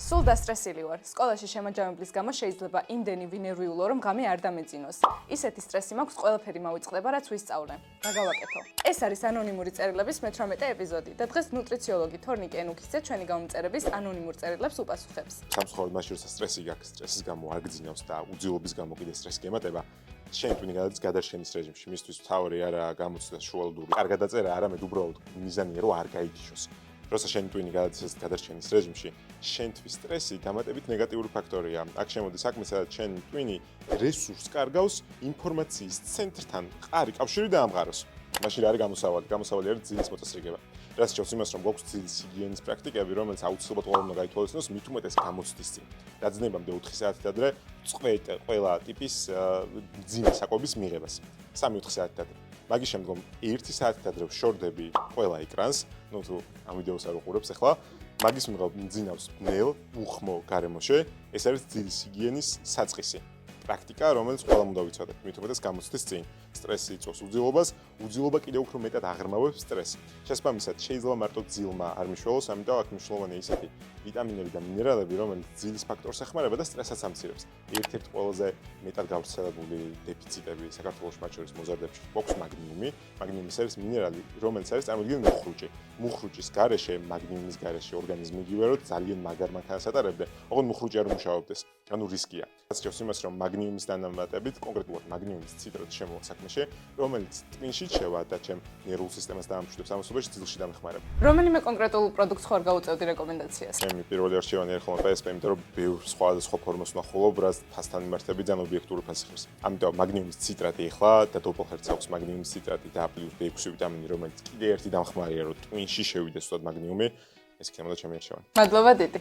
სულ დასტრესილი ვარ. სკოლაში შემაჯამებლის გამო შეიძლება იმდენი ვინერვიულო, რომ ღამე არ დამეძინოს. ისეთი სტრესი მაქვს, ყველაფერი მავიწყდება, რაც ვისწავლე. რა გავაკეთო? ეს არის ანონიმური წერილების მე-18 ეპიზოდი და დღეს ნუტრიციოლოგი თორნიკე ენუქიძე ჩვენი გამომწერების ანონიმურ წერილებს უპასუხებს. სამწუხაროდ მაშინ როცა სტრესი გაქვს, სტრესის გამო არ გძინავს და უძილობის გამო კიდე სტრესი გემატება, შენ თვითონ გადარჩენის რეჟიმში მისთვის მთავარი არა გამოცდა შუალედური. არ გადაწერა, არამედ უბრალოდ მიზანია რომ არ გაიგიშოს. როცა შენ თვითონ გადარჩენის რეჟიმში, შენთვის სტრესი დამატებით ნეგატიური ფაქტორია. აქ შემოდის საქმე, სადაც შენ თვითონ რესურსს კარგავს ინფორმაციის ცენტრთან მყარი კავშირი დაამყაროს. მაშინ რა არის გამოსავალი? გამოსავალი არის ძილის მოწესრიგება. რაც შეობს იმას, რომ გვაქვს ძილის ჰიგიენის პრაქტიკები, რომელიც აუცილებლად ყველამ უნდა გაითვალისწინოს, მით უმეტეს გამოცდის წინ. დაძნებამდე 4 საათით ადრე წყვეთ ყველა ტიპის ძილის საკვების მიღებას. 3-4 საათით ადრე. მაგის შემდგომ 1 საათით ადრე ვშორდები ყველა ეკრანს, ну თუ ამ ვიდეოს არ უყურებს ახლა, მაგის მიღებ მძინავს ბნელ, უხმო გარემოში, ეს არის ძილის ჰიგიენის საწყისი. პრაქტიკა, რომელიც ყველამ უნდა ვიცოდეთ, მით უმეტეს გამოცდის წინ. სტრესი იწვევს უძილობას, უძილობა კიდევ უფრო მეტად აღრმავებს სტრესს. შესაბამისად, შეიძლება მარტო ძილმა არ მიშველოს, ამიტომ აქ მნიშვნელოვანია ისეთი ვიტამინები და მინერალები, რომელიც ძილის ფაქტორს ეხმარება და სტრესაც ამცირებს. ერთ-ერთი ყველაზე მეტად გავრცელებული დეფიციტები საქართველოში მათ შორის მოზარდებში გვაქვს მაგნიუმი. მაგნიუმი არის მინერალი, რომელიც არის წარმოდგენილი მუხრუჭი. მუხრუჭის გარეშე, მაგნიუმის გარეშე ორგანიზმი იგივე რომ ძალიან მაგარ მანქანას ატარებდა, ოღონდ მუხრუჭი არ მუშაობდეს. ანუ რისკია. რაც შეობს იმას, რომ მაგნიუმის დანამატებით, კონკრეტულად მაგნიუმის ციტრატი შემოვა საქმეში, რომელიც ტვინში შევა და ჩემ ნერვულ სისტემას დაამშვიდებს ამასობაში ძილში დამეხმარება. რომელიმე კონკრეტულ პროდუქტს ხარ გაუწევდი რეკომენდაციას? ჩემი პირველი არჩევანი არის ხოლმე PSP, იმიტომ რომ ბევრ სხვა ფორმას ვნახულობ, რაც ფასთან მიმართებით ძალიან ობიექტური ფასი ხებს. ამიტომ მაგნიუმის ციტრატი ახლა და დოპლჰერც აქვს მაგნიუმის ციტრატი და პლუს B6 ვიტამინი, რომელიც კიდე ერთი დამხმარია, რომ ტვინში შევიდეს სულად მაგნიუმი, ეს იქნება ჩემი არჩევანი. მადლობა დიდი.